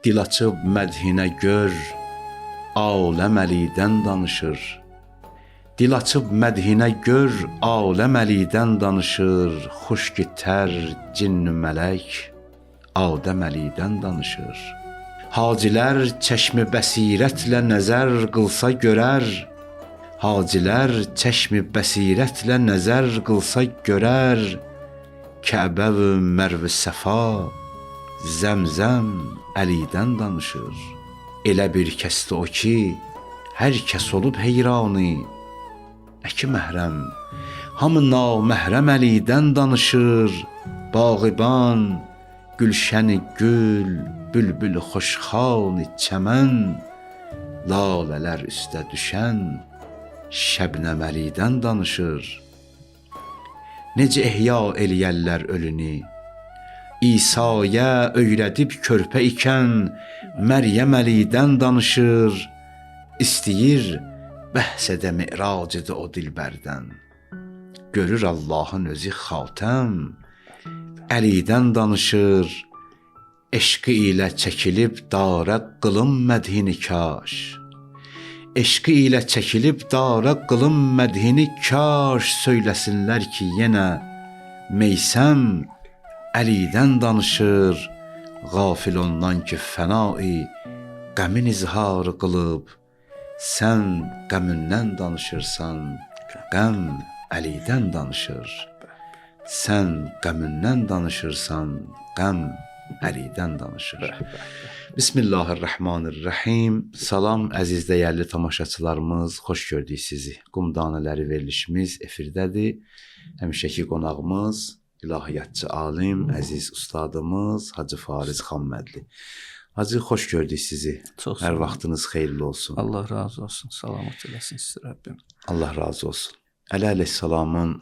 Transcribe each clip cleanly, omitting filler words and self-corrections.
Dil açıb mədhinə gör, aləm Əlidən danışır. Dil açıb mədhinə gör, aləm Əlidən danışır. Xuş ki tər cinn-i mələk, Adəm Əlidən danışır. Hacilər çeşmi bəsirətlə nəzər qılsa görər. Hacilər çeşmi bəsirətlə nəzər qılsa görər. Kəbə və Mərv-i Səfa, Zəmzəm Əlidən danışır. Elə bir kəsdir o ki, hər kəs olub heyranı. Nə ki məhrəm, hamı naməhrəm Əlidən danışır. Bağıban, gülşəni gül, bülbül xoşxani çəmən, lalələr üstə düşən şəbnəm Əlidən danışır. Necə ehya eləyərlər ölünü, İsa'ya öyrədib körpə ikən Məryəm Əlidən danışır. İstəyir bəhs edə mi'rac edə o dilbərdən. Görür Allahın özü xatəm Əlidən danışır. Eşqi ilə çəkilib dara qılım mədhini kaş. Eşqi ilə çəkilib dara qılım mədhini kaş. Söyləsinlər ki yenə Meysəm Əlidən danışır. Qafil ondan ki fənai qəmin izhar qılıb. Sən qəmindən danışırsan, qəm Əlidən danışır. Sən qəmindən danışırsan, qəm Əlidən danışır. Bismillahirrahmanirrahim. Salam əziz dəyərli tamaşaçılarımız, xoş gördük sizi. Qum Danələri verilişimiz efirdədir. Həmişəki qonağımız ilahiyyatçı alim, əziz ustadımız Hacı Fariz Xammədli. Hacı, xoş gördük sizi. Çox hər vaxtınız xeyirli olsun. Allah razı olsun. Salamat eləsin sizi Rəbbim. Allah razı olsun. Əli əleyhissalamın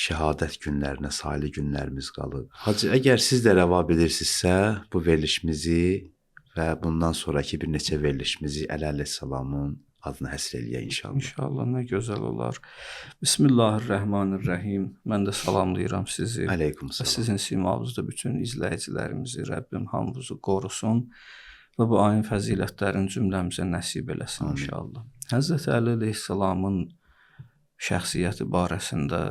şəhadət günlərinə sayılı günlərimiz qalıb. Hacı, əgər siz də rəva bilirsinizsə, bu verilişimizi və bundan sonraki bir neçə verilişimizi Əli əleyhissalamın adını həsr eləyək inşallah. İnşallah, nə gözəl olar. Bismillahirrahmanirrahim. Mən də salamlayıram sizi. Əleykumsalam. Sizin simavuzda bütün izləyicilərimizi Rəbbim hamınızı qorusun və bu ayın fəzilətlərini cümləmizə nəsib eləsin inşallah. Həzrət Əli əleyhissalamın şəxsiyyəti barəsində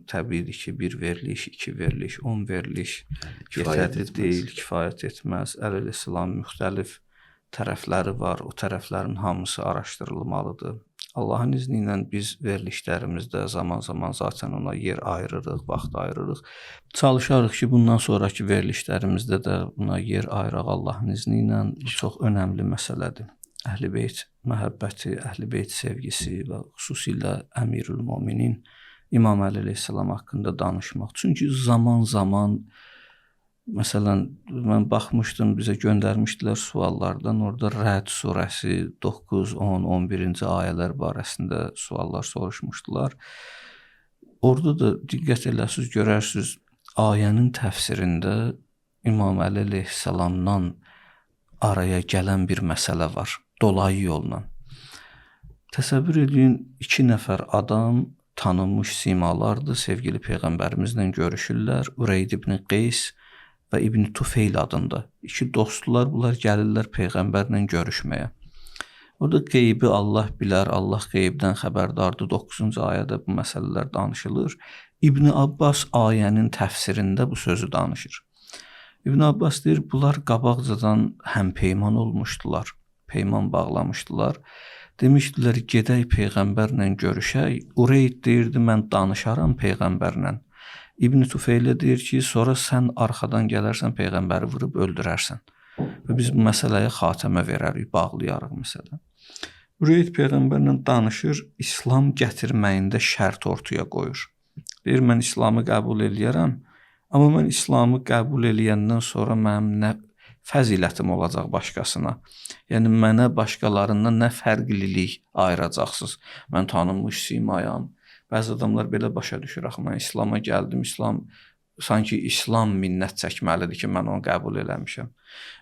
təbiidir ki, bir veriliş, 2 veriliş, 10 veriliş yetərli deyil, kifayət etməz. Əli əleyhissalam müxtəlif tərəfləri var, o tərəflərin hamısı araşdırılmalıdır. Allahın izni ilə biz verilişlərimizdə zaman-zaman zaten ona yer ayırırıq, vaxt ayırırıq. Çalışarıq ki, bundan sonraki verilişlərimizdə də buna yer ayıraq Allahın izni ilə. Bu çox önəmli məsələdir. Əhl-i Beyt məhəbbəti, Əhl-i Beyt sevgisi və xüsusilə Əmirül Möminin İmam Əli əleyhissalam haqqında danışmaq. Çünki zaman-zaman məsələn, mən baxmışdım, bizə göndərmişdilər suallardan, orada Rəd surəsi 9, 10, 11-ci ayələr barəsində suallar soruşmuşdular. Orada da diqqət elərsiniz, görərsiniz, ayənin təfsirində İmam Əli əleyhissalamdan araya gələn bir məsələ var, dolayı yolla. Təsəvvür edin, 2 nəfər adam tanınmış simalardır, sevgili Peyğəmbərimizlə görüşürlər. Ureyd ibn Qeys və İbn Tufeyl adında 2 dostlar, bunlar gəlirlər Peyğəmbərlə görüşməyə. Orada qeybi Allah bilər, Allah qeybdən xəbərdardır. 9-cu ayədə bu məsələlər danışılır. İbn Abbas ayənin təfsirində bu sözü danışır. İbn Abbas deyir, bunlar qabaqcadan həmpeyman olmuşdular, peyman bağlamışdılar. Demişdilər, gedək Peyğəmbərlə görüşək. Ureyd deyirdi, mən danışaram Peyğəmbərlə. İbn Tufeylə deyir ki, sonra sən arxadan gələrsən, Peyğəmbəri vurub öldürərsən. Və biz bu məsələyə xatəmə verərik, bağlayarıq məsələ. Ureyd Peyğəmbərlə danışır, İslam gətirməyində şərt ortaya qoyur. Deyir, mən İslamı qəbul eləyərəm, amma mən İslamı qəbul eləyəndən sonra mənim nə fəzilətim olacaq başqasına. Yəni, mənə başqalarından nə fərqlilik ayıracaqsınız. Mən tanınmış simayam. Bəzi adamlar belə başa düşür, axı mən İslama gəldim, sanki İslam minnət çəkməlidir ki, mən onu qəbul eləmişəm.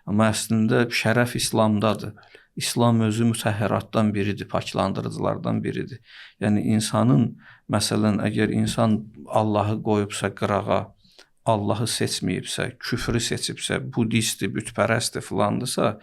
Amma əslində şərəf İslamdadır. İslam özü mütəhhəratdan biridir, paklandırıcılardan biridir. Yəni insanın, məsələn, əgər insan Allahı qoyubsa qırağa, Allahı seçməyibsə, küfrü seçibsə, budistdir, bütpərəstdir filandırsa,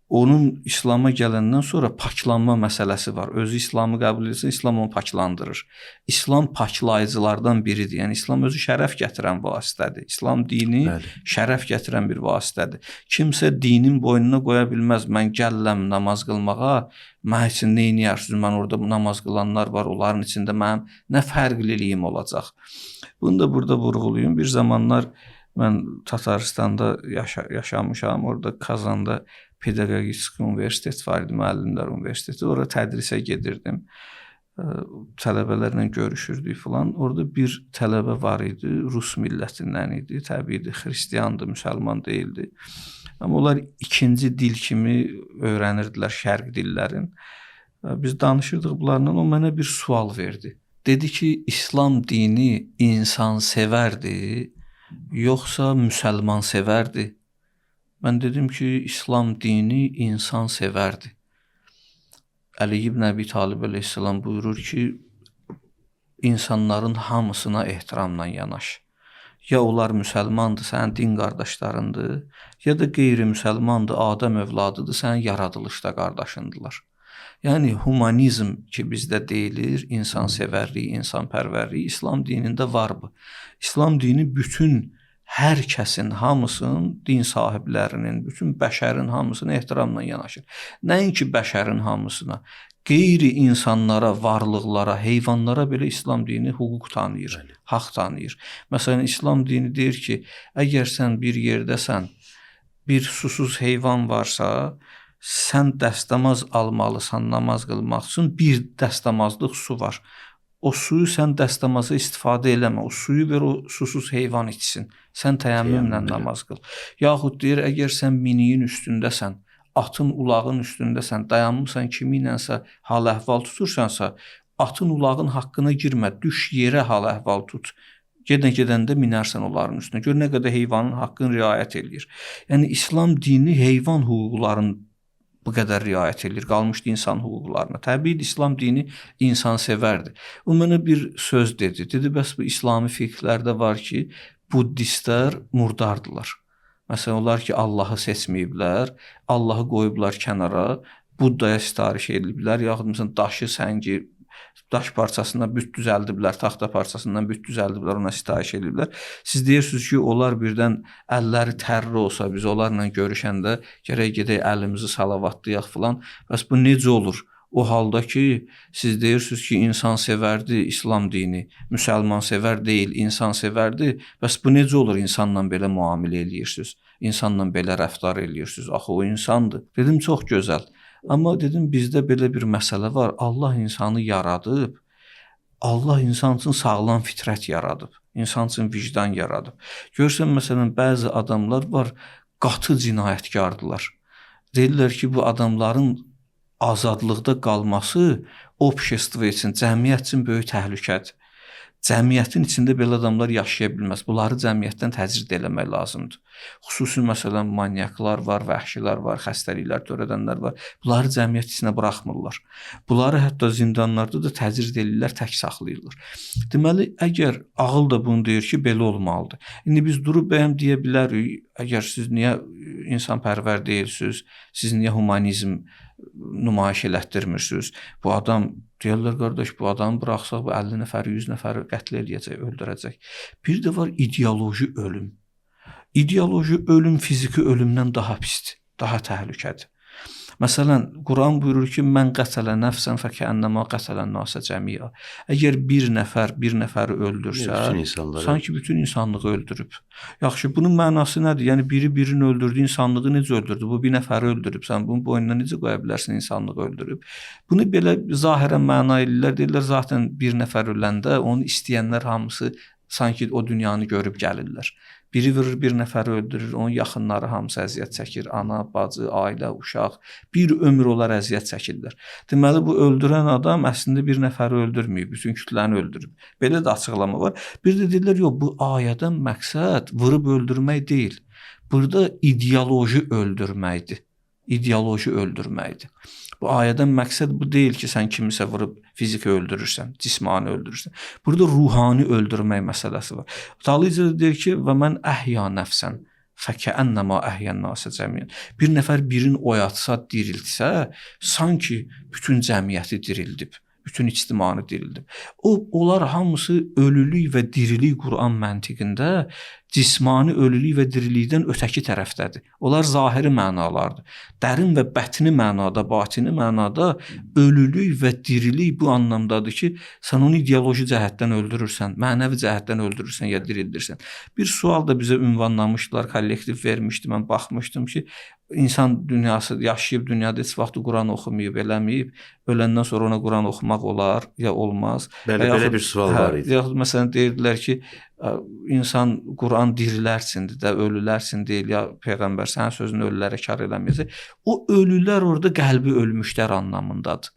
onun İslam'a gələndən sonra paklanma məsələsi var. Özü İslamı qəbul etsə, İslam onu paklandırır. İslam paklayıcılardan biridir. Yəni İslam özü şərəf gətirən vasitədir. İslam dini şərəf gətirən bir vasitədir. Kimsə dinin boynuna qoya bilməz. Mən gəlləm namaz qılmağa, mən üçün nə edirsiniz? Mən orada namaz qılanlar var, onların içində mənim nə fərqliliyim olacaq? Bunu da burada vurğulayım. Bir zamanlar mən Tataristanda yaşamışam, orada Kazanda Pedaqogik Universitet var idi, Müəllimlər Universiteti. Orada tədrisə gedirdim. Tələbələrlə görüşürdük filan. Orada bir tələbə var idi, Rus millətindən idi. Təbiidir, xristiandı, müsəlman deyildi. Amma onlar ikinci dil kimi öyrənirdilər şərq dillərin. Biz danışırdıq bunlarla, o mənə bir sual verdi. Dedi ki, İslam dini insan sevərdi, yoxsa müsəlman sevərdi? Mən dedim ki, İslam dini insan sevərdi. Əli ibn Əbi Talib əleyhissalam buyurur ki, insanların hamısına ehtiramla yanaş. Ya onlar müsəlmandır, sənin din qardaşlarındır, ya da qeyri-müsəlmandır, Adəm övladıdır, sənin yaradılışda qardaşındılar. Yəni, humanizm ki, bizdə deyilir, insansevərlik, insanpərvərlik, İslam dinində var bu. İslam dini bütün hər kəsin, hamısının, din sahiblərinin, bütün bəşərin hamısına ehtiramla yanaşır. Nəinki bəşərin hamısına, qeyri-insanlara, varlıqlara, heyvanlara belə İslam dini hüquq tanıyır, haqq tanıyır. Məsələn, İslam dini deyir ki, əgər sən bir yerdəsən, bir susuz heyvan varsa, sən dəstəmaz almalısan namaz qılmaq üçün, bir dəstəmazlıq su var. O suyu sən dəstəmaza istifadə eləmə, o suyu ver o susuz heyvan içsin. Sən təyəmmümlə namaz qıl. Yaxud deyir, əgər sən miniyin üstündəsən, atın ulağın üstündəsən, dayanmısan kiminlənsə hal-əhval tutursansa, atın ulağın haqqına girmə, düş yerə hal-əhval tut. Gedəndə minərsən onların üstünə. Gör nə qədər heyvanın haqqını riayət edir. Yəni, İslam dini heyvan hüquqlarını bu qədər riayət edir, qalmışdı insan hüquqlarına. Təbii İslam dini insan sevərdi. O mənə bir söz dedi. Dedi, bəs bu İslami fiqhlərdə var ki, buddistlər murdardılar. Məsələn, onlar ki, Allahı seçməyiblər, Allahı qoyublar kənara, Buddaya sitariş ediblər, yaxud məsələn, daşı, səngi, daş parçasından büt düzəldiblər, taxta parçasından büt düzəldiblər, ona sitayiş ediblər. Siz deyirsiniz ki, onlar birdən əlləri tərli olsa, biz onlarla görüşəndə gərək gedək əlimizi salavatlayaq filan. Bəs bu necə olur? O halda ki, siz deyirsiniz ki, insan sevərdi İslam dini, müsəlman sevər deyil, insan sevərdi. Bəs bu necə olur? İnsanla belə müamilə eləyirsiniz, insanla belə rəftar eləyirsiniz. Axı o insandır. Dedim, çox gözəl. Amma dedim, bizdə belə bir məsələ var. Allah insanı yaradıb, Allah insan üçün sağlam fitrət yaradıb, insan üçün vicdan yaradıb. Görsən, məsələn, bəzi adamlar var, qatı cinayətkardılar. Deyirlər ki, bu adamların azadlıqda qalması общество üçün, cəmiyyət üçün böyük təhlükədir. Cəmiyyətin içində belə adamlar yaşaya bilməz. Bunları cəmiyyətdən təcrid eləmək lazımdır. Xüsusi məsələn manyaklar var, vəhşilər var, xəstəliklər törədənlər var. Bunları cəmiyyət içinə buraxmırlar. Bunları hətta zindanlarda da təcrid edirlər, tək saxlayırlar. Deməli, əgər ağıl da bunu deyir ki, belə olmalıdır. İndi biz durub bəyəm deyə bilərik, əgər siz niyə insanpərvər deyilsiniz, siz niyə humanizm nümayiş elətdirmirsiniz? Bu adam, deyirlər, qardaş, bu adamı buraxsaq, bu 50 nəfər, 100 nəfəri qətl eləyəcək, öldürəcək. Bir də var ideoloji ölüm. İdeoloji ölüm fiziki ölümdən daha pisdir, daha təhlükədir. Məsələn, Quran buyurur ki, mən qətələ nəfsən fəkənnəmə qətələn nasə cəmiyə. Əgər bir nəfəri öldürsə, sanki bütün insanlığı öldürüb. Yaxşı, bunun mənası nədir? Yəni, birini öldürdü, insanlığı necə öldürdü? Bu bir nəfəri öldürüb, sən bunun boynuna necə qoya bilərsən insanlığı öldürüb? Bunu belə zahirən məna edirlər, deyirlər, zaten bir nəfər öləndə onu istəyənlər hamısı sanki o dünyanı görüb gəlirlər. Biri vurur, bir nəfəri öldürür, onun yaxınları hamısı əziyyət çəkir, ana, bacı, ailə, uşaq, bir ömür onlar əziyyət çəkirlər. Deməli, bu öldürən adam əslində bir nəfəri öldürməyib, bütün kütləni öldürüb. Belə də açıqlama var. Bir də deyirlər, yox, bu ayədən məqsəd vurub öldürmək deyil. Burada ideoloji öldürməkdir. İdeoloji öldürməkdir. Bu ayədən məqsəd bu deyil ki, sən kimisə vurub fiziki öldürürsən, cismani öldürürsən. Burada ruhani öldürmək məsələsi var. Talıca deyir ki, və mən əhya nəfsən fəkəənnəmə əhyan nasə cəmiyyən. Bir nəfər birini oyatsa, diriltsə, sanki bütün cəmiyyəti dirildib. Bütün ictimanı dirildib. Onlar hamısı ölülük və dirilik Quran məntiqində cismani ölülük və dirilikdən ötəki tərəfdədir. Onlar zahiri mənalardır. Dərin və bətni mənada, batini mənada ölülük və dirilik bu anlamdadır ki, sən onu ideoloji cəhətdən öldürürsən, mənəvi cəhətdən öldürürsən ya dirildirsən. Bir sual da bizə ünvanlamışdılar, kollektiv vermişdi, mən baxmışdım ki, insan dünyası yaşayıb dünyada heç vaxt Quran oxumayıb, eləməyib, öləndən sonra ona Quran oxumaq olar ya olmaz. Bəli, belə bir sual var idi. Yaxud məsələn deyirdilər ki, insan Quran dirilərsindir də, ölülərsin deyil ya peyğəmbər sənin sözünü ölülərə kar eləməyəcək. O ölülər orada qəlbi ölmüşlər anlamındadır.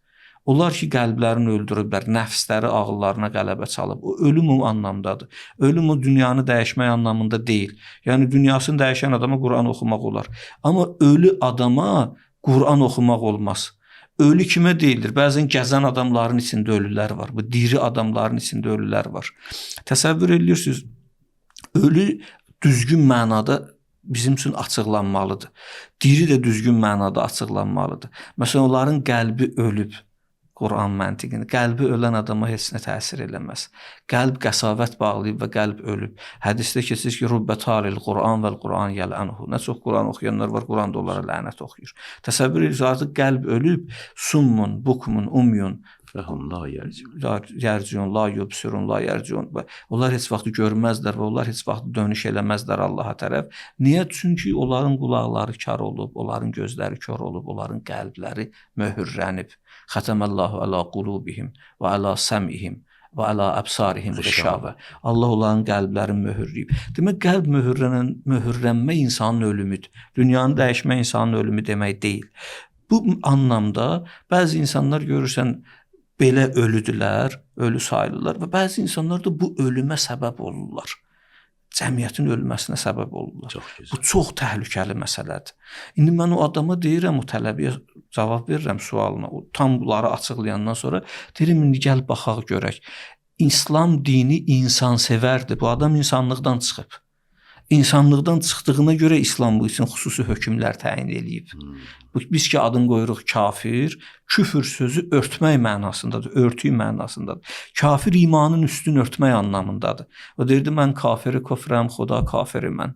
Onlar ki, qəlblərini öldürüblər, nəfsləri ağıllarına qələbə çalıb. O ölüm o anlamdadır. Ölüm o dünyanı dəyişmək anlamında deyil. Yəni dünyasını dəyişən adama Quran oxumaq olar. Amma ölü adama Quran oxumaq olmaz. Ölü kimə deyilir? Bəzən gəzən adamların içində ölülər var. Bu diri adamların içində ölülər var. Təsəvvür edirsiniz, ölü düzgün mənada bizim üçün açıqlanmalıdır. Diri də düzgün mənada açıqlanmalıdır. Məsələn, onların qəlbi ölüb. Quran məntiqini. Qəlbi ölən adama heç nə təsir eləməz. Qəlb qəsavət bağlayıb və qəlb ölüb. Hədisdə keçir ki, rubbə talil Quran vəl Quran yəl'anhu. Nə çox Quran oxuyanlar var, Quran da onlara lənət oxuyur. Təsəvvür edirsiniz, artıq qəlb ölüb, summun, bukmun, umyun, Fəhum la yərciun. Yərciun, la yubsirun, la yərciun. Onlar heç vaxt görməzlər və onlar heç vaxt dönüş eləməzlər Allaha tərəf. Niyə? Çünki onların qulaqları kar olub, onların gözləri kör olub, onların qəlbləri möhürlənib. Xətəməllahu əla qulubihim və əla səmihim və əla əbsarihim qışavə. Allah onların qəlblərini möhürləyib. Demək, qəlb möhürlənmə insanın ölümüdür. Dünyanı dəyişmə insanın ölümü demək deyil. Bu anlamda bəzi insanlar görürsən, belə ölüdülər, ölü sayılırlar və bəzi insanlar da bu ölümə səbəb olurlar. Cəmiyyətin ölməsinə səbəb olurlar. Bu çox təhlükəli məsələdir. İndi mən o adama deyirəm, o tələbəyə cavab verirəm sualına. O tam bunları açıqlayandan sonra deyirəm, indi gəl baxaq görək. İslam dini insansevərdir. Bu adam insanlıqdan çıxıb. İnsanlıqdan çıxdığına görə İslam bu üçün xüsusi hökmlər təyin eləyib. Biz ki, adını qoyuruq kafir, küfür sözü örtmək mənasındadır, örtük mənasındadır. Kafir imanın üstün örtmək anlamındadır. O deyirdi, mən kafiri kofrəm, xuda kafirim mən.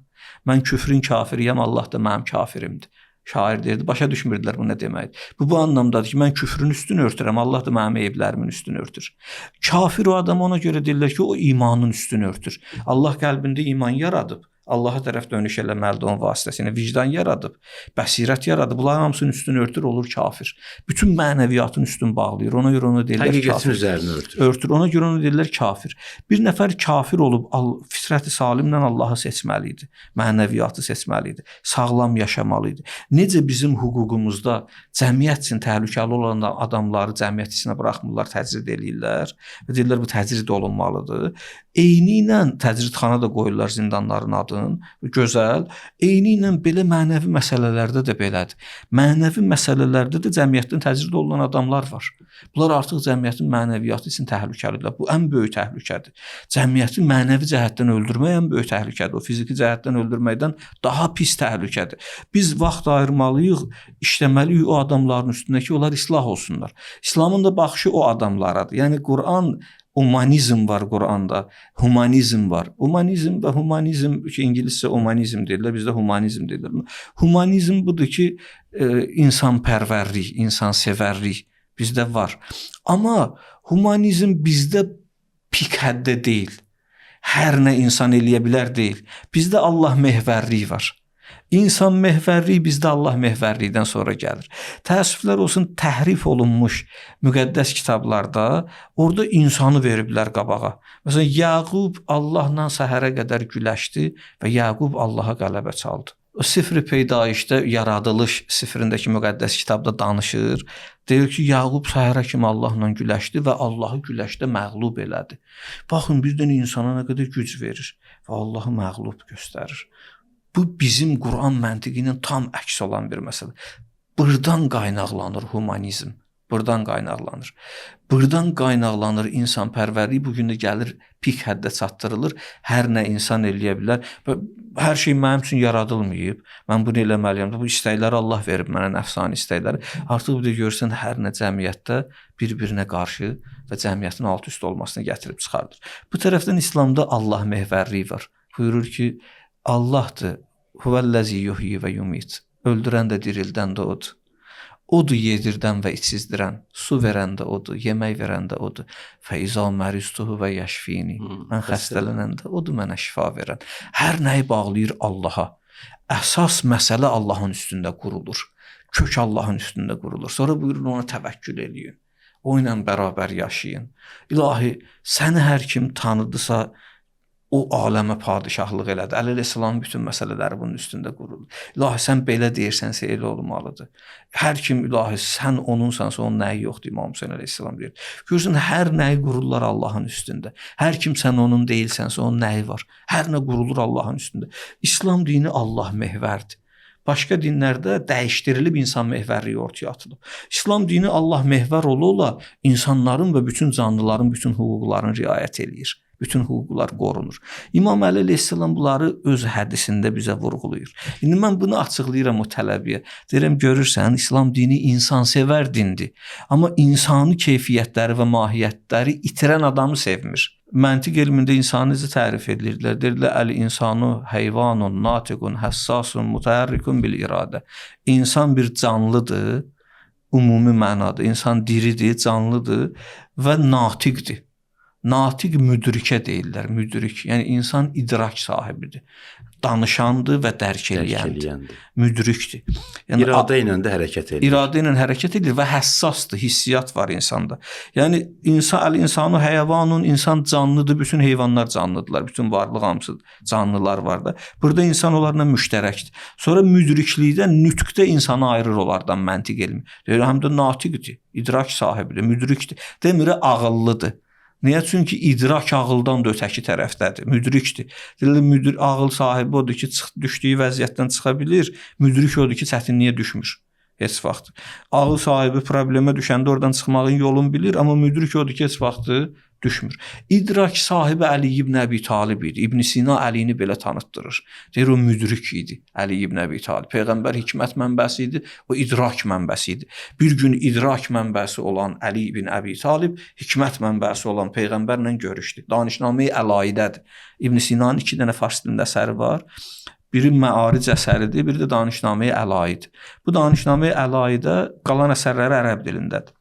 Mən küfrün kafiriyəm, Allah da mənim kafirimdir. Şair deyirdi, başa düşmürdülər bu nə deməkdir. Bu anlamdadır ki, mən küfrün üstün örtürəm, Allah da mənim eyiblərimin üstün örtür. Kafir o adam ona görə deyirlər ki, o imanın üstün örtür. Allah qəlbində iman yaradıb. Allaha tərəf dönüş eləməlidir onun vasitəsilə. Vicdan yaradıb, bəsirət yaradıb. Bunların hamısının üstünü örtür, olur kafir. Bütün mənəviyyatın üstün bağlayır. Ona görə onu deyirlər kafir. Həqiqətin üzərini örtür. Örtür. Ona görə onu deyirlər kafir. Bir nəfər kafir olub fitrəti salimlə Allahı seçməli idi. Mənəviyyatı seçməli idi. Sağlam yaşamalı idi. Necə bizim hüququmuzda cəmiyyət üçün təhlükəli olan adamları cəmiyyət içinə buraxmırlar, təcrid eləyirlər və deyirlər bu təcrid olunmalıdır. Eyni ilə təcridxana da qoyurlar zindanların adını, gözəl. Eyni ilə belə mənəvi məsələlərdə də belədir. Mənəvi məsələlərdə də cəmiyyətdən təcrid olunan adamlar var. Bunlar artıq cəmiyyətin mənəviyyatı üçün təhlükəlidirlər. Bu ən böyük təhlükədir. Cəmiyyəti mənəvi cəhətdən öldürmək ən böyük təhlükədir. O fiziki cəhətdən öldürməkdən daha pis təhlükədir. Biz vaxt ayırmalıyıq, işləməliyik o adamların üstündə ki, onlar islah olsunlar. İslamın da baxışı o adamlaradır. Yəni Quran humanizm var Quranda, humanizm var. Humanizm və humanizm ki, ingiliscə humanizm deyirlər, bizdə humanizm deyirlər. Humanizm budur ki, insanpərvərlik, insansevərlik bizdə var. Amma humanizm bizdə pik həddə deyil. Hər nə insan eləyə bilər deyil. Bizdə Allah mehvərliyi var. İnsan mehvərliyi bizdə Allah mehvərlikdən sonra gəlir. Təəssüflər olsun, təhrif olunmuş müqəddəs kitablarda orada insanı veriblər qabağa. Məsələn, Yaqub Allahla səhərə qədər güləşdi və Yaqub Allaha qələbə çaldı. O Sifr-i Peydayişdə, yaradılış sifrindəki müqəddəs kitabda danışır. Deyir ki, Yaqub səhərə kimi Allahla güləşdi və Allahı güləşdə məğlub elədi. Baxın, birdən insana nə qədər güc verir və Allahı məğlub göstərir. Bu bizim Quran məntiqi ilə tam əks olan bir məsələ. Burdan qaynaqlanır humanizm. Burdan qaynaqlanır. Burdan qaynaqlanır insanpərvərlik. Bu gün də gəlir pik həddə çatdırılır. Hər nə insan eləyə bilər. Və hər şey mənim üçün yaradılmayıb. Mən bunu eləməliyəm. Bu istəkləri Allah verib mənə, nəfsani istəkləri. Artıq bir də görsən hər nə cəmiyyətdə bir-birinə qarşı və cəmiyyətin alt-üst olmasına gətirib çıxardır. Bu tərəfdən İslamda Allah məhvərliyi var. Buyurur ki, Allahdır. Huvəllazi yuhyi və yumit. Öldürən də dirildən də odur. Odur yedirdən və içizdirən, su verən də odur, yemək verən də odur. Fəizə məristuhu və yəşfini. Mən xəstələnəndə odur mənə şifa verən. Hər nəyi bağlayır Allaha. Əsas məsələ Allahın üstündə qurulur. Kök Allahın üstündə qurulur. Sonra buyurun ona təvəkkül eləyin. O ilə bərabər yaşayın. İlahi, səni hər kim tanıdısa, o aləmə padişahlıq elədi. Əleyhissalam bütün məsələləri bunun üstündə qurulur. İlahi, sən belə deyirsənsə elə olmalıdır. Hər kim ilahi, sən onunsansa onun nəyi yoxdur, İmam Hüseyin əleyhissalam deyir. Görürsən, hər nəyi qururlar Allahın üstündə. Hər kim sən onun deyilsənsə onun nəyi var. Hər nə qurulur Allahın üstündə. İslam dini Allah məhvərdir. Başqa dinlərdə dəyişdirilib insan məhvərliyi ortaya atılıb. İslam dini Allah məhvər ola insanların və bütün canlıların bütün hüquqlarını riayət eləyir. Bütün hüquqlar qorunur. İmam Əli əleyhissalam bunları öz hədisində bizə vurğulayır. İndi mən bunu açıqlayıram o tələbəyə. Deyirəm, görürsən, İslam dini insansevər dindir. Amma insani keyfiyyətləri və mahiyyətləri itirən adamı sevmir. Məntiq elmində insanı necə tərif edirdilər? Deyirlər, əl-insanu heyvanun, natiqun, həssasun, mutəhərrikun bil iradə. İnsan bir canlıdır, ümumi mənada. İnsan diridir, canlıdır və natiqdir. Natiq müdrikə deyirlər, müdrik. Yəni insan idrak sahibidir. Danışandır və dərk eləyəndir. Müdrikdir. Yəni iradə ilə də hərəkət edir. İradə ilə hərəkət edir və həssasdır, hissiyat var insanda. Yəni əl-insanu heyvanun, insan canlıdır, bütün heyvanlar canlıdırlar, bütün varlıq hamısı canlılar var da. Burada insan onlarla müştərəkdir. Sonra müdriklikdə, nütqdə insanı ayırır onlardan məntiq elmi. Deyir, həm də natiqdir, idrak sahibidir, müdrikdir. Demir, ağıllıdır. Niyə? Çünki idrak ağıldan da ötəki tərəfdədir, müdrikdir. Deyirlər, ağıl sahibi odur ki, düşdüyü vəziyyətdən çıxa bilir, müdrik odur ki, çətinliyə düşmür. Heç vaxt. Ağıl sahibi problemə düşəndə oradan çıxmağın yolunu bilir, amma müdrik odur ki, heç vaxtı düşmür. İdrak sahibi Əli ibn Əbi Talib idi. İbn Sina Əlini belə tanıtdırır. Deyir, o müdrik idi, Əli ibn Əbi Talib. Peyğəmbər hikmət mənbəsi idi, o idrak mənbəsi idi. Bir gün idrak mənbəsi olan Əli ibn Əbi Talib, hikmət mənbəsi olan Peyğəmbərlə görüşdü. Danışnamə-i Əlaidədir. İbn Sinanın 2 dənə fars dilində əsəri var. Biri Məaric əsəridir, biri də Danışnamə-i Əlaid. Bu Danışnamə-i Əlaidə qalan əsərləri ərəb dilindədir.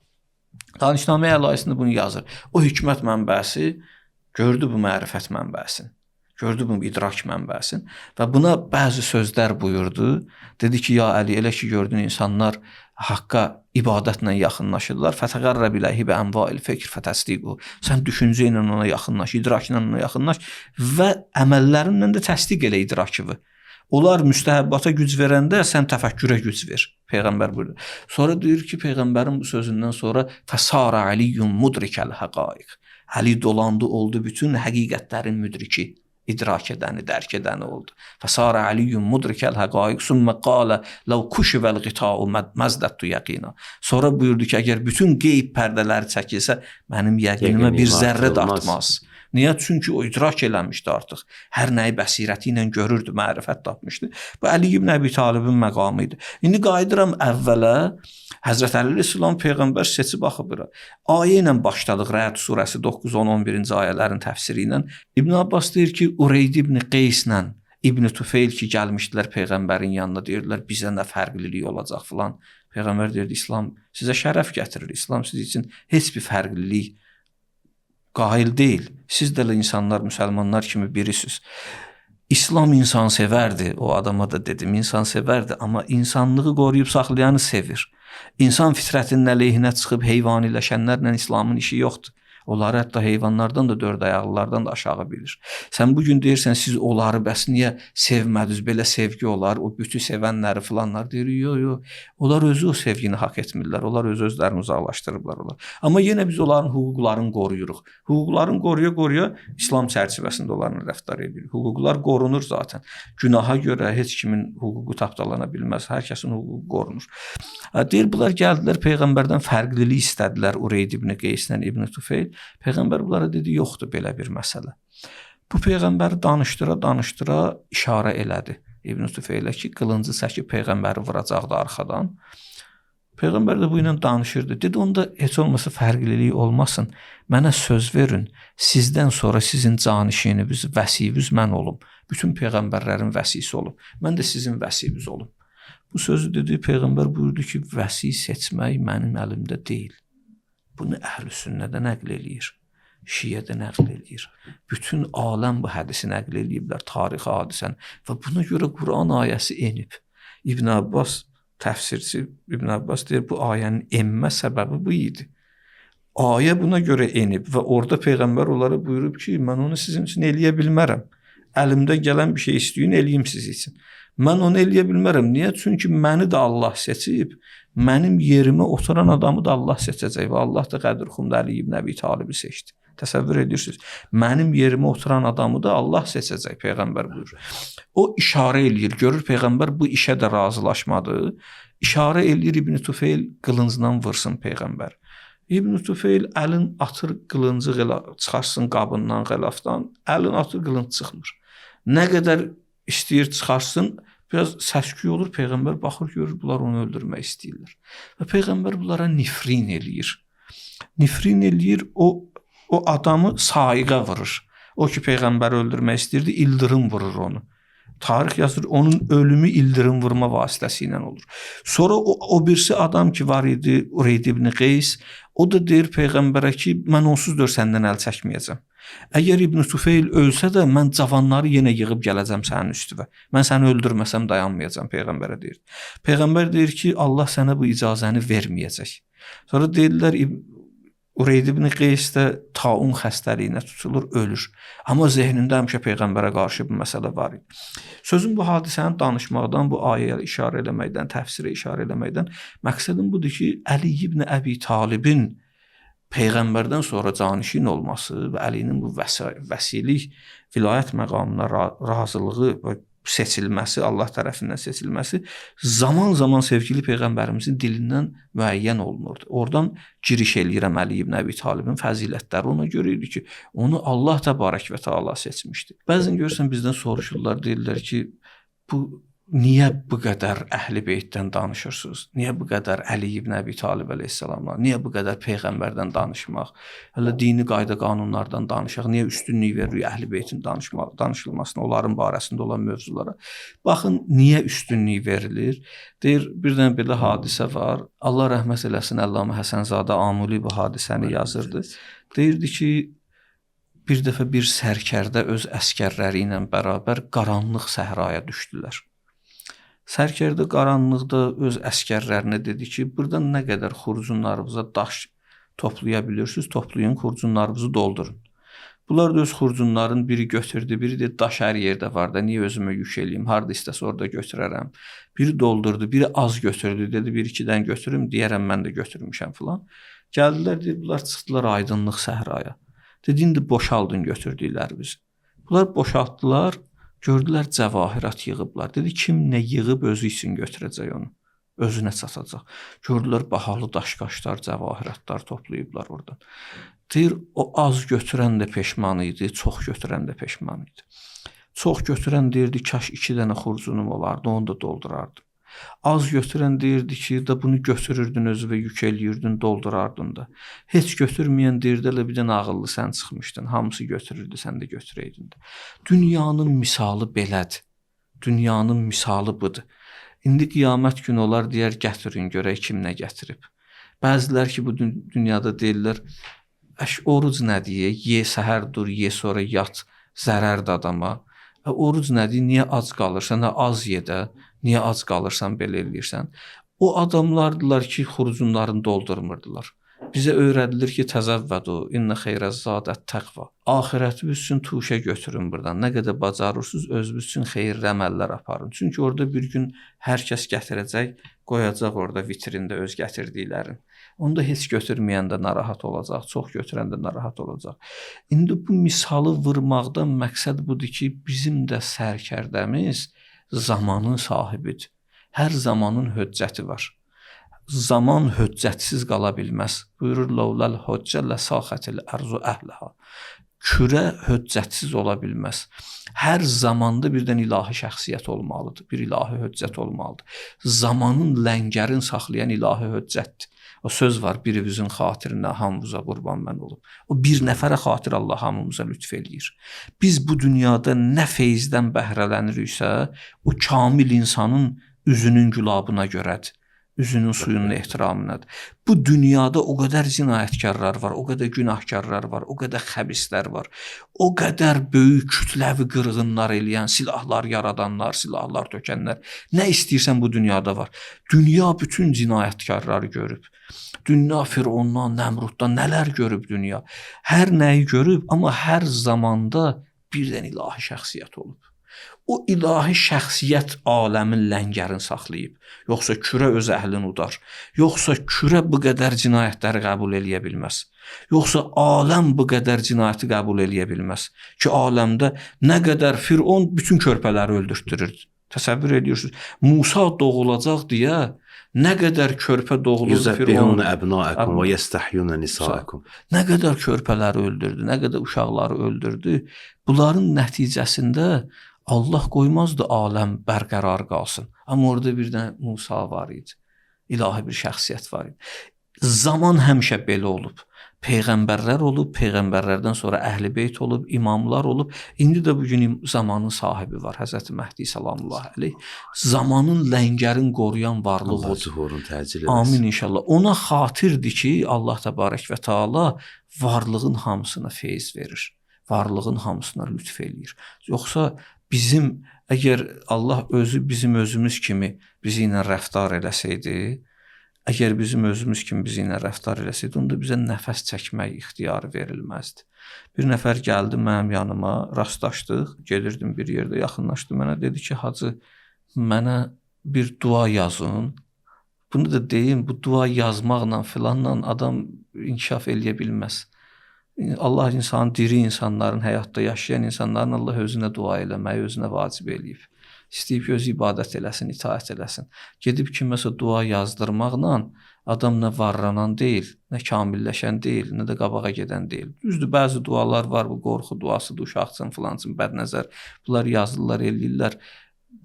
Danışnamə əlaisində bunu yazır. O hikmət mənbəsi gördü bu mərifət mənbəsini. Gördü bu idrak mənbəsini və buna bəzi sözlər buyurdu. Dedi ki, ya Əli, elə ki gördün insanlar haqqa ibadətlə yaxınlaşırlar. Fətəqərrəb iləhi bi ənvail fikr fətəsdiqu. Sən düşüncə ilə ona yaxınlaş, idrakla ona yaxınlaş və əməllərinlə də təsdiq elə idrakını. Onlar müstəhəbbata güc verəndə sən təfəkkürə güc ver. Peyğəmbər buyurdu. Sonra deyir ki, Peyğəmbərin bu sözündən sonra fəsara Əliyyun mudrikəl həqaiq. Əli dolandı, oldu bütün həqiqətlərin müdriki, idrak edəni, dərk edəni oldu. Fəsara Əliyyun mudrikəl həqaiq sümmə qalə ləv kuşivəl qita'u məzdəttu yəqina. Sonra buyurdu ki, əgər bütün qeyb pərdələri çəkilsə, mənim yəqinimə bir zərrə də artmaz. Niyə? Çünki o idrak eləmişdi artıq. Hər nəyi bəsirəti ilə görürdü, mərifət tapmışdı. Bu Əli ibn Əbi Talibin məqamı idi. İndi qayıdıram əvvələ. Həzrət Əli əleyhissalam Peyğəmbər seçib axıbıra. Ayə ilə başladıq, Rəd surəsi 9, 10, 11-ci ayələrin təfsiri ilə. İbn Abbas deyir ki, Ureyd ibn Qeyslə İbn Tufeyl ki, gəlmişdilər Peyğəmbərin yanına, deyirlər, bizə nə fərqlilik olacaq filan. Peyğəmbər deyirdi, İslam sizə şərəf gətirir. İslam siz üçün heç bir fərqlilik qail deyil. Siz də insanlar, müsəlmanlar kimi birisiniz. İslam insansevərdir. O adama da dedim, insansevərdir. Amma insanlığı qoruyub saxlayanı sevir. İnsan fitrətinin əleyhinə çıxıb heyvaniləşənlərlə İslamın işi yoxdur. Onları hətta heyvanlardan da, dörd ayaqlılardan da aşağı bilir. Sən bu gün deyirsən siz onları bəs niyə sevmədiniz? Belə sevgi olar, o bütü sevənləri filanlar deyir. Yox. Onlar özü o sevgini haqq etmirlər. Onlar özlərini uzaqlaşdırıblar onlar. Amma yenə biz onların hüquqlarını qoruyuruq. Hüquqlarını qoruya İslam çərçivəsində onlarla rəftar edirik. Hüquqlar qorunur zaten. Günaha görə heç kimin hüququ tapdalana bilməz. Hər kəsin hüququ qorunur. Deyir, bunlar gəldilər Peyğəmbərdən fərqlilik istədilər Ureyd ibn Qeyslə İbn Tufeyl. Peyğəmbər bunlara dedi, yoxdur belə bir məsələ. Bu Peyğəmbəri danışdıra işarə elədi İbn Tufeylə ki, qılıncı çəkib Peyğəmbəri vuracaqdı arxadan. Peyğəmbər də bu ilə danışırdı. Dedi, onda heç olmasa fərqlilik olmasın. Mənə söz verin, sizdən sonra sizin canişininiz, vəsiniz mən olum. Bütün Peyğəmbərlərin vəsisi olum. Mən də sizin vəsiniz olum. Bu sözü dedi, Peyğəmbər buyurdu ki, vəsi seçmək mənim əlimdə deyil. Bunu Əhl-i-Sünnədə nəql eləyir. Şiədə nəql eləyir. Bütün aləm bu hədisi nəql eləyiblər, tarixi hadisəni. Və buna görə Quran ayəsi enib. İbn Abbas, təfsirçi İbn Abbas deyir, bu ayənin enmə səbəbi bu idi. Ayə buna görə enib və orada Peyğəmbər onlara buyurub ki, mən onu sizin üçün eləyə bilmərəm. Əlimdə gələn bir şey istəyin, eləyim siz üçün. Mən onu eləyə bilmərəm. Niyə? Çünki məni də Allah seçib, mənim yerimə oturan adamı da Allah seçəcək və Allah da Qədirxund Əli ibn Əbi Talibi seçdi. Təsəvvür edirsiniz. Mənim yerimə oturan adamı da Allah seçəcək, Peyğəmbər buyurur. O işarə eləyir, görür Peyğəmbər bu işə də razılaşmadı. İşarə eləyir İbn Tufeyl qılıncla vursun Peyğəmbər. İbn Tufeyl əlin atır qılıncı çıxarsın qabından, qəlafdan, əlin atır qılınc çıxmır. Nə qədər istəyir çıxarsın, biraz səsküy olur, Peyğəmbər baxır, görür, bunlar onu öldürmək istəyirlər. Və Peyğəmbər bunlara nifrin eləyir. Nifrin eləyir, o adamı saiqə vurur. O ki, Peyğəmbəri öldürmək istəyirdi, ildırım vurur onu. Tarix yazır, onun ölümü ildırım vurma vasitəsilə olur. Sonra o birisi adam ki var idi, Ureyd ibn Qeys, o da deyir Peyğəmbərə ki, mən onsuz da səndən əl çəkməyəcəm. Əgər İbn Tufeyl ölsə də mən cavanları yenə yığıb gələcəm sənin üstüvə. Mən səni öldürməsəm dayanmayacam, Peyğəmbərə deyir. Peyğəmbər deyir ki, Allah sənə bu icazəni verməyəcək. Sonra deyirlər, Ureyd ibn Qeys də taun xəstəliyinə tutulur, ölür. Amma zehnində həmişə Peyğəmbərə qarşı bu məsələ var idi. Sözün bu hadisəni danışmaqdan, bu ayəyə işarə eləməkdən, təfsirə işarə eləməkdən məqsədim budur ki, Əli ibn Əbi Talibin Peyğəmbərdən sonra canişin olması və Əlinin bu vəsilik, vilayət məqamına razılığı və seçilməsi, Allah tərəfindən seçilməsi zaman-zaman sevgili Peyğəmbərimizin dilindən müəyyən olunurdu. Oradan giriş eləyirəm Əli ibn Əbi Talibin fəzilətləri ona görə idi ki, onu Allah təbarək və təala seçmişdi. Bəzən görürsən bizdən soruşurlar, deyirlər ki, niyə bu qədər Əhl-i Beytdən danışırsınız? Niyə bu qədər Əli ibn Əbi Talib əleyhissalamdan? Niyə bu qədər Peyğəmbərdən danışmaq? Hələ dini qayda qanunlardan danışaq. Niyə üstünlük veririk Əhl-i Beytin danışılmasına, onların barəsində olan mövzulara? Baxın, niyə üstünlük verilir? Deyir, bir dənə belə hadisə var. Allah rəhmət eləsin, Əllamə Həsənzadə Amuli bu hadisəni yazırdı. Deyirdi ki, bir dəfə bir sərkərdə öz əskərləri ilə bərabər qaranlıq səhraya düşdülər. Sərkərdə qaranlıqda öz əskərlərinə dedi ki, buradan nə qədər xurcunlarınıza daş toplaya bilirsiniz, toplayın, xurcunlarınızı doldurun. Bunlar da öz xurcunların biri götürdü, biri dedi, daş hər yerdə var da, niyə özümə yük eləyim, harada istəsə orada götürərəm. Biri doldurdu, biri az götürdü, dedi, bir ikidən götürüm, deyərəm mən də götürmüşəm filan. Gəldilər, dedi, bunlar çıxdılar aydınlıq səhraya. Dedi, indi boşaldın götürdüklərimizi. Bunlar boşaltdılar. Gördülər, cəvahirat yığıblar. Dedi, kim nə yığıb özü üçün götürəcək onu. Özünə çatacaq. Gördülər, bahalı daş-qaşlar, cəvahiratlar toplayıblar oradan. Deyir, o az götürən də peşman idi, çox götürən də peşman idi. Çox götürən deyirdi, kaş 2 dənə xurcunum olardı, onu da doldurardım. Az götürən deyirdi ki, da bunu götürürdün özünə yük eləyirdin, doldurardın da. Heç götürməyən deyirdi, elə bir dənə ağıllı sən çıxmışdın, hamısı götürürdü, sən də götürəydin də. Dünyanın misalı belədir. Dünyanın misalı budur. İndi qiyamət günü olar, deyər, gətirin, görək kim nə gətirib. Bəzilər ki, bu dünyada deyirlər, oruc nədir, ye, səhər dur, ye, sonra yat, zərərdir adama. Oruc nədir, niyə ac qalırsan, az ye də, niyə ac qalırsan, belə eləyirsən. O adamlardılar ki, xurcunlarını doldurmurdular. Bizə öyrədilir ki, təzəvvədu, innə xeyrəz-zadət təqva. Axirətiniz üçün tuşə götürün burdan. Nə qədər bacarırsınız, özünüz üçün xeyirli əməllər aparın. Çünki orada bir gün hər kəs gətirəcək, qoyacaq orada vitrində öz gətirdiklərini. Onda heç götürməyəndə narahat olacaq, çox götürəndə narahat olacaq. İndi bu misalı vurmaqdan məqsəd budur ki, bizim də sərkərdəmiz zamanın sahibidir. Hər zamanın höccəti var. Zaman höccətsiz qala bilməz. Buyurur Ləvləl höccə ləsaxətil ərzu əhləha. Kürə höccətsiz ola bilməz. Hər zamanda birdən ilahi şəxsiyyət olmalıdır. Bir ilahi höccət olmalıdır. Zamanın ləngərin saxlayan ilahi höccətdir. O söz var, birinizin xatirinə hamımıza qurban mən olum. O bir nəfərə xatir Allah hamımıza lütf eləyir. Biz bu dünyada nə feyzdən bəhrələniriksə, o kamil insanın üzünün gülabına görədir. Üzünün suyunun ehtiramınadır. Bu dünyada o qədər cinayətkarlar var, o qədər günahkarlar var, o qədər xəbislər var, o qədər böyük kütləvi qırğınlar eləyən, silahlar yaradanlar, silahlar tökənlər. Nə istəyirsən bu dünyada var. Dünya bütün cinayətkarları görüb. Dünya Firondan, Nəmruddan nələr görüb dünya. Hər nəyi görüb, amma hər zamanda birdən ilahi şəxsiyyət olub. O ilahi şəxsiyyət aləmin ləngərini saxlayıb. Yoxsa kürə öz əhlini udar. Yoxsa kürə bu qədər cinayətləri qəbul eləyə bilməz. Yoxsa aləm bu qədər cinayəti qəbul eləyə bilməz. Ki, aləmdə nə qədər Firon bütün körpələri öldürtdürür. Təsəvvür ediyorsunuz. Musa doğulacaq deyə nə qədər körpə doğulur Firon. Yüzəbbihun əbnaəkum və yəstəhyun nisaikum. Nə qədər körpələri öldürdü, nə qədər uşaqları öldürdü. Bunların nəticəsində Allah qoymazdı aləm bərqərar qalsın. Amma orada bir də Musa var idi. İlahi bir şəxsiyyət var idi. Zaman həmişə belə olub. Peyğəmbərlər olub, peyğəmbərlərdən sonra əhl-i-beyt olub, imamlar olub. İndi də bugün zamanın sahibi var, Həzrəti Məhdi sallallahu əleyh. Zamanın ləngərin qoruyan varlığı Allah olsun. zuhurunu təcil eləsin. Amin inşallah. Ona xatirdir ki, Allah təbarək və təala varlığın hamısına feyz verir. Varlığın hamısına lütf eləyir. Yoxsa bizim, əgər Allah özü bizim özümüz kimi bizi ilə rəftar eləsəydi, əgər bizim özümüz kimi bizi ilə rəftar eləsəydi, onda bizə nəfəs çəkmək ixtiyarı verilməzdi. Bir nəfər gəldi mənim yanıma, rastlaşdıq, gedirdim bir yerdə, yaxınlaşdı mənə, dedi ki, hacı, mənə bir dua yazın. Bunu da deyim, bu dua yazmaqla filanla adam inkişaf eləyə bilməz. Allah insanın, diri insanların, həyatda yaşayan insanların Allah özünə dua eləməyi özünə vacib eləyib. İstəyib ki, öz ibadət eləsin, itaət eləsin. Gedib kiməsə dua yazdırmaqla adam nə varlanan deyil, nə kamilləşən deyil, nə də qabağa gedən deyil. Düzdür, bəzi dualar var, bu qorxu duasıdır, uşaqçın, filancın, bədnəzər. Bunlar yazırlar, eləyirlər.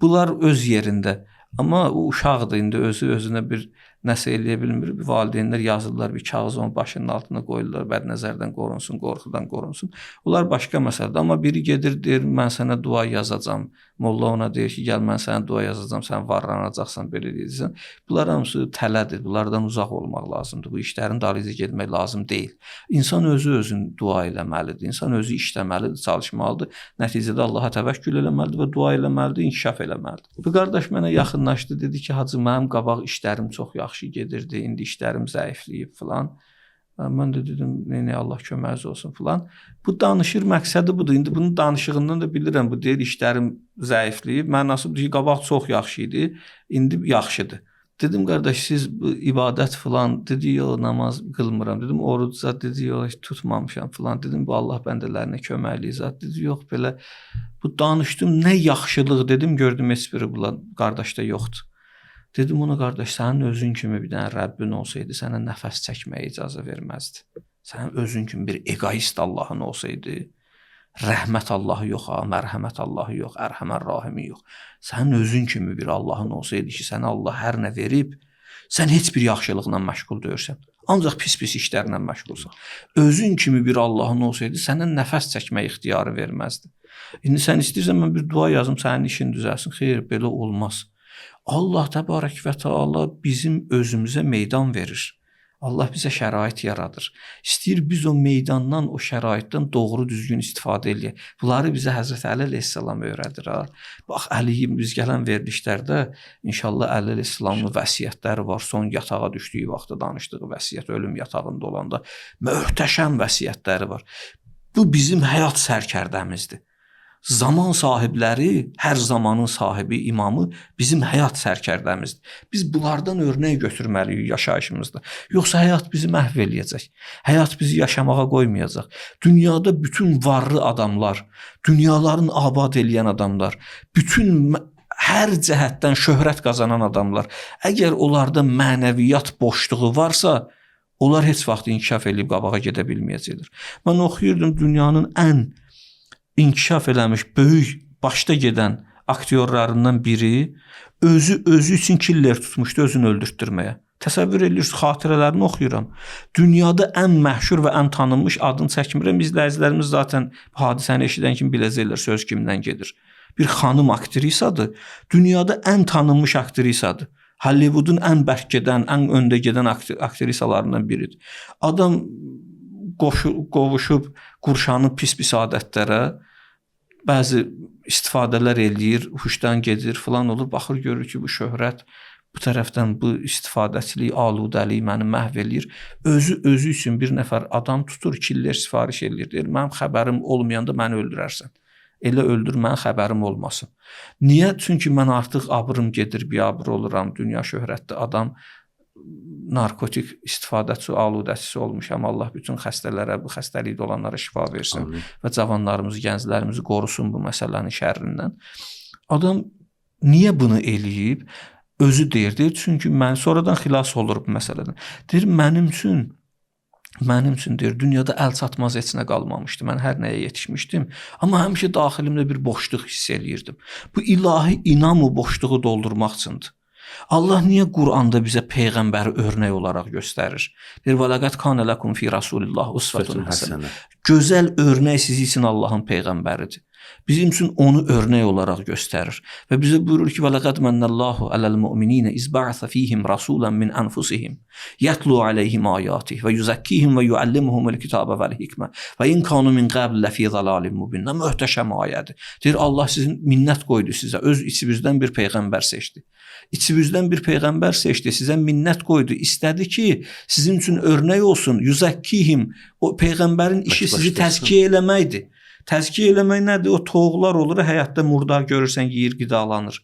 Bunlar öz yerində. Amma o uşaqdır, indi özünə bir nəsə eləyə bilmir. Valideynlər yazırlar, bir kağız onun başının altına qoyurlar, bədnəzərdən qorunsun, qorxudan qorunsun. Onlar başqa məsələdir. Amma biri gedir, deyir, mən sənə dua yazacam. Molla ona deyir ki, gəl, mən sənə dua yazacam, sən varlanacaqsan, belə deyirsən. Bunlar hamısı tələdir, bunlardan uzaq olmaq lazımdır. Bu işlərin dalınca getmək lazım deyil. İnsan özünü dua eləməlidir, insan özü işləməlidir, çalışmalıdır. Nəticədə Allaha təvəkkül eləməlidir və dua eləməlidir, inkişaf eləməlidir. Bu qardaş mənə yaxınlaşdı, dedi ki, hacı, mənim qabaq işlərim çox yaxşı gedirdi, indi işlərim zəifləyib filan. Mən də dedim, nə Allah köməyiniz olsun filan. Bu danışır, məqsədi budur. İndi bunun danışığından da bilirəm, bu deyir işlərim zəifləyib. Mənası budur ki, qabaq çox yaxşı idi, indi yaxşıdır. Dedim, qardaş, siz bu ibadət filan, dedi, yox, namaz qılmıram. Dedim, oruc zat, dedi, yox, tutmamışam filan. Dedim, bu Allah bəndələrinə köməkliyi zat. Dedi, yox, belə. Bu danışdım, nə yaxşılıq dedim, gördüm, heç biri bulan qardaşda yoxdur. Dedim ona, qardaş, sənin özün kimi bir dənə Rəbbin olsaydı, sənə nəfəs çəkməyə icazə verməzdi. Sənin özün kimi bir egoist Allahın olsaydı, rəhmət Allahı yox, mərhəmət Allahı yox, ərhəmər rahimi yox. Sənin özün kimi bir Allahın olsaydı ki, sənə Allah hər nə verib, sən heç bir yaxşılıqla məşğul deyirsən. Ancaq pis-pis işlərlə məşğulsan. Özün kimi bir Allahın olsaydı, sənə nəfəs çəkmək ixtiyarı verməzdi. İndi sən istəyirsən, mən bir dua yazım, sənin işin düzəlsin. Xeyr, belə olmaz. Allah təbarək və təala bizim özümüzə meydan verir. Allah bizə şərait yaradır. İstəyir biz o meydandan, o şəraitdən doğru düzgün istifadə eləyək. Bunları bizə Həzrət Əli əleyhissalam öyrədir ha. Bax Əliyin biz gələn verilişlərdə inşallah Əli əleyhissalamın vəsiyyətləri var. Son yatağa düşdüyü vaxtda danışdığı vəsiyyət, ölüm yatağında olanda möhtəşəm vəsiyyətləri var. Bu bizim həyat sərkərdəmizdir. Zaman sahibləri, hər zamanın sahibi, imamı bizim həyat sərkərdəmizdir. Biz bunlardan örnək götürməliyik yaşayışımızda. Yoxsa həyat bizi məhv eləyəcək. Həyat bizi yaşamağa qoymayacaq. Dünyada bütün varlı adamlar, dünyaların abad eləyən adamlar, bütün hər cəhətdən şöhrət qazanan adamlar, əgər onlarda mənəviyyat boşluğu varsa, onlar heç vaxt inkişaf edib qabağa gedə bilməyəcəklər. Mən oxuyurdum dünyanın ən inkişaf eləmiş, böyük, başda gedən aktyorlarından biri özü üçün killer tutmuşdu özünü öldürtdürməyə. Təsəvvür edirsiniz, xatirələrini oxuyuram. Dünyada ən məşhur və ən tanınmış adını çəkmirəm. İzləyicilərimiz zaten hadisəni eşidən kimi biləcəklər söz kimdən gedir. Bir xanım aktrisadır. Dünyada ən tanınmış aktrisadır. Hollywoodun ən bərk gedən, ən öndə gedən aktrisalarından biridir. Adam qovuşub, qurşanıb pis-pis adətlərə, bəzi istifadələr eləyir, huşdan gedir, filan olur, baxır görür ki, bu şöhrət bu tərəfdən bu istifadəçilik, aludəlik məni məhv eləyir. Özü üçün bir nəfər adam tutur, killer sifariş eləyir, deyir, mənim xəbərim olmayanda məni öldürərsən. Elə öldür, mənim xəbərim olmasın. Niyə? Çünki mən artıq abrım gedir, biabır oluram, dünya şöhrətli adam, narkotik istifadəçi, aludəçisi olmuşam. Allah bütün xəstələrə, bu xəstəlikdə olanlara şifa versin. Amin. Və cavanlarımızı, gənclərimizi qorusun bu məsələnin şərrindən. Adam niyə bunu eləyib? Özü deyir, çünki mən sonradan xilas olur bu məsələdən. Deyir, mənim üçün deyir, dünyada əl çatmaz heç nə qalmamışdı. Mən hər nəyə yetişmişdim. Amma həmişə daxilimdə bir boşluq hiss eləyirdim. Bu ilahi inam o boşluğu doldurmaq üçündür. Allah niyə Quranda bizə peyğəmbəri örnək olaraq göstərir? Deyir, "Vəlaqad kana lakum fi Rasulillah usvetun hasenə." Gözəl örnək siz üçün Allahın peyğəmbəridir. Bizim üçün onu örnək olaraq göstərir. Və bizə buyurur ki, "Vəlaqad mannallahu alal mu'minina iz ba'atha fihim rasulan min anfusihim yatlu alayhim ayatihi və yuzakkihim və yuallimuhumul kitaba vel hikmə və in kanu min qabl lafi zalalin mubin." Möhtəşəm ayədir. Deyir, Allah sizin minnət qoydu sizə, öz içinizdən bir peyğəmbər seçdi. İçinizdən bir peyğəmbər seçdi, sizə minnət qoydu, istədi ki, sizin üçün örnək olsun. Yuzakkihim, o peyğəmbərin işi sizi təzkiyə eləməkdir. Təzkiyə eləmək nədir? O toğlar olur, həyatda murdar görürsən, yeyir, qidalanır.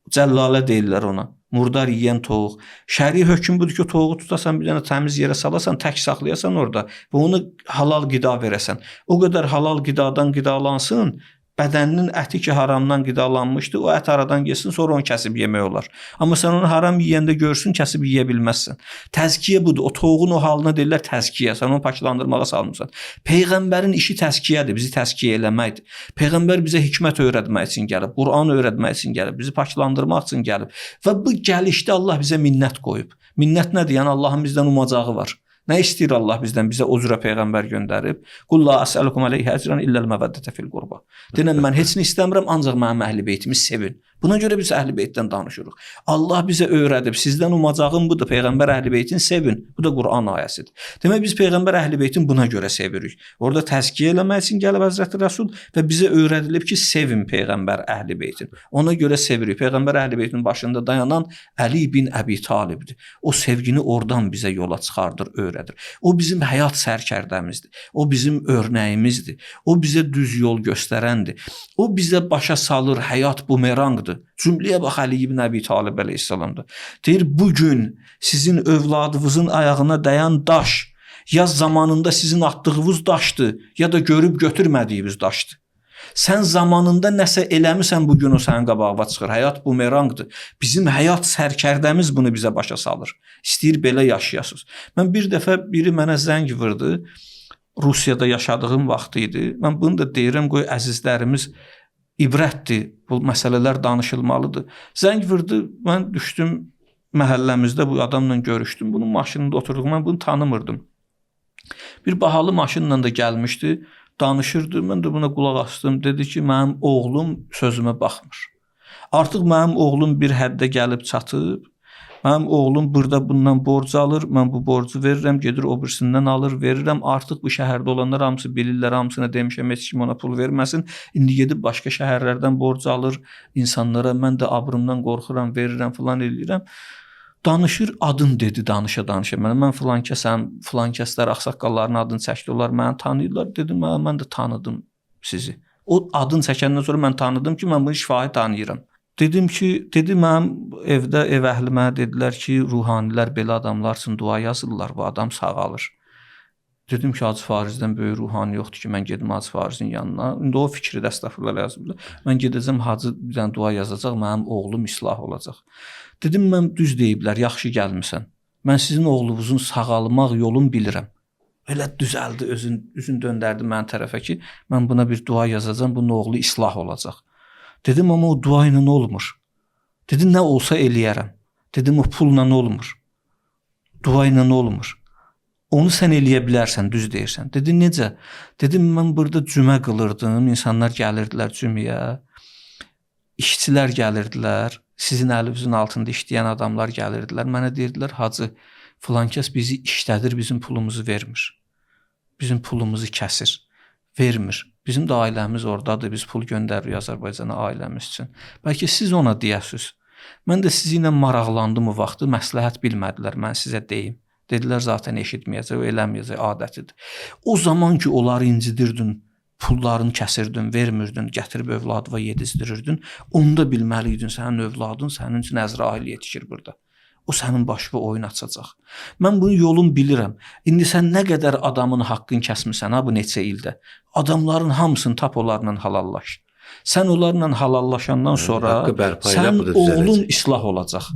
Cəllalə deyirlər ona. Murdar yeyən toğuq. Şəri hökm budur ki, o toğuğu tutasan, bir dənə təmiz yerə salasan, tək saxlayasan orada və onu halal qida verəsən. O qədər halal qidadan qidalansın, bədəninin əti ki, haramdan qidalanmışdı, o ət aradan geçsin, sonra onu kəsib yemək olar. Amma sən onu haram yeyəndə görsün, kəsib yeyə bilməzsən. Təzkiyə budur. O toğun o halına deyirlər təzkiyə. Sən onu paklandırmağa salmısan. Peyğəmbərin işi təzkiyədir, bizi təzkiyə eləməkdir. Peyğəmbər bizə hikmət öyrətmək üçün gəlib, Qur'an öyrətmək üçün gəlib, bizi paklandırmaq üçün gəlib. Və bu gəlişdə Allah bizə minnət qoyub. Minnət nədir? Yəni Allahın bizdən umacağı var. Nə istəyir Allah bizdən? Bizə o cürə peyğəmbər göndərib. Qul la əsəlukum aleyhi əcran illəl məvəddətə fil qurba. Denən mən heç nə istəmirəm, ancaq mənim əhl-i beytimi sevin. Buna görə biz əhl-i beytdən danışırıq. Allah bizə öyrədib, sizdən umacağım budur, peyğəmbər əhl-i beytini sevin. Bu da Qur'an ayəsidir. Demək biz peyğəmbər əhl-i beytini buna görə sevirik. Orada təzkiyə eləmək üçün gəlib Həzrəti Rəsul və bizə öyrədilib ki, sevin peyğəmbər əhl-i beytini. Ona görə sevirik. Peyğəmbər əhl-i beytinin başında dayanan Əli bin Əbi Talibdir. O sevgini oradan bizə yola çıxardır, öyrədir. O bizim həyat sərkərdəmizdir. O bizim örnəyimizdir. O bizə düz yol göstərəndir. O bizə başa salır, həyat bumerangdır. Cümləyə bax Əli ibn Əbi Talib əleyhissalamda. Deyir, bugün sizin övladınızın ayağına dayan daş, ya zamanında sizin atdığınız daşdır, ya da görüb götürmədiyiniz daşdır. Sən zamanında nəsə eləmirsən, bugün o sənin qabağına çıxır. Həyat bumerangdır. Bizim həyat sərkərdəmiz bunu bizə başa salır. İstəyir belə yaşayasınız. Mən bir dəfə biri mənə zəng vurdu. Rusiyada yaşadığım vaxt idi. Mən bunu da deyirəm, qoy əzizlərimiz ibrətdir. Bu məsələlər danışılmalıdır. Zəng vurdu, mən düşdüm məhəlləmizdə bu adamla görüşdüm. Bunun maşınında oturduq, mən bunu tanımırdım. Bir bahalı maşınla da gəlmişdi. Danışırdı, mən də buna qulaq asdım. Dedi ki, mənim oğlum sözümə baxmır. Artıq mənim oğlum bir həddə gəlib çatıb Mənim oğlum burada bundan borc alır, mən bu borcu verirəm, gedir o birisindən alır, verirəm. Artıq bu şəhərdə olanlar hamısı bilirlər, hamısına demişəm heç kim ona pul verməsin. İndi gedib başqa şəhərlərdən borc alır insanlara. Mən də abrımdan qorxuram, verirəm, falan eləyirəm. Danışır, adın dedi, danışa mənə. Mən filan kəsəm, filan kəslər ağsaqqalların adını çəkdi, onlar məni tanıyırlar. Dedim, mən də tanıdım sizi. O adını çəkəndən sonra mən tanıdım ki, mən bunu şifahi tanıyıram. Dedim ki, mənim evdə ev əhli mənə dedilər ki, ruhanilər belə adamlar üçün dua yazırlar, bu adam sağalır. Dedim ki, Hacı Farizdən böyük ruhani yoxdur ki, mən gedim Hacı Farizin yanına. İndi o fikri də əstəğfurullah yazıblar. Mən gedəcəm Hacı bir dənə dua yazacaq, mənim oğlum islah olacaq. Dedim, mən düz deyiblər, yaxşı gəlmisən. Mən sizin oğlunuzun sağalmaq yolunu bilirəm. Elə düzəldi, üzün döndərdi mənim tərəfə ki, mən buna bir dua yazacağam, bunun oğlu islah olacaq. Dedim, amma o dua ilə olmur. Dedim, nə olsa eləyərəm. Dedim, o pulla olmur. Dua ilə olmur. Onu sən eləyə bilərsən, düz deyirsən. Dedi, necə? Dedim, mən burada cümə qılırdım, insanlar gəlirdilər cüməyə, işçilər gəlirdilər, sizin əlinizin altında işləyən adamlar gəlirdilər. Mənə deyirdilər, Hacı, filan kəs bizi işlədir, bizim pulumuzu vermir. Bizim pulumuzu kəsir, vermir. Bizim də ailəmiz oradadır, biz pul göndəririk Azərbaycana ailəmiz üçün. Bəlkə siz ona deyəsiniz. Mən də sizinlə maraqlandım o vaxtı, məsləhət bilmədilər, mən sizə deyim. Dedilər, zaten eşitməyəcək, eləməyəcək, adətidir. O zaman ki, onları incidirdin, pullarını kəsirdin, vermirdin, gətirib övladıva yedizdirirdin, onu da bilməliydin, sənin övladın sənin üçün Əzrail yetişir burada. O sənin başına oyun açacaq. Mən bunun yolunu bilirəm. İndi sən nə qədər adamın haqqını kəsmirsən, bu neçə ildə. Adamların hamısını tap onlarla halallaş. Sən onlarla halallaşandan sonra sənin oğlun islah olacaq.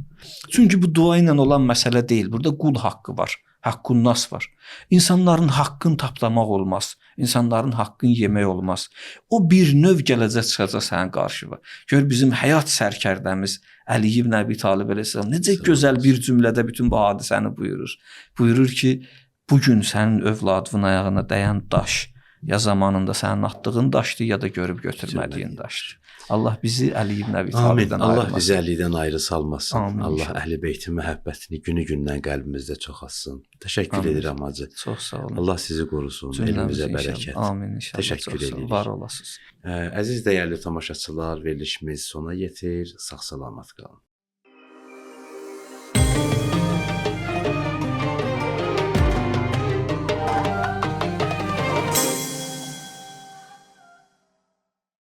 Çünki bu dua ilə olan məsələ deyil. Burada qul haqqı var. Haqqun nas var. İnsanların haqqını tapdamaq olmaz. İnsanların haqqını yemək olmaz. O bir növ gələcək çıxacaq sənin qarşına. Gör bizim həyat sərkərdəmiz Əli ibn Əbi Talib əleyhissalam necə gözəl bir cümlədə bütün bu hadisəni buyurur. Buyurur ki, bu gün sənin övladının ayağına dəyən daş ya zamanında sənin atdığın daşdır ya da görüb götürmədiyin daşdır. Allah bizi Əli ibn Əbi Talibdən ayırmasın. Allah bizi Əlidən ayrı salmasın. Amin, Allah inşallah. Əhl-i Beytin məhəbbətini günü-gündən qəlbimizdə çoxalsın. Təşəkkür edirəm Hacı. Çox sağ olun. Allah sizi qorusun, elmizə bərəkət. Amin inşallah. Təşəkkür edirik. Var olasınız. Əziz dəyərli tamaşaçılar, verilişimiz sona yetir. Sağ-salamat qalın.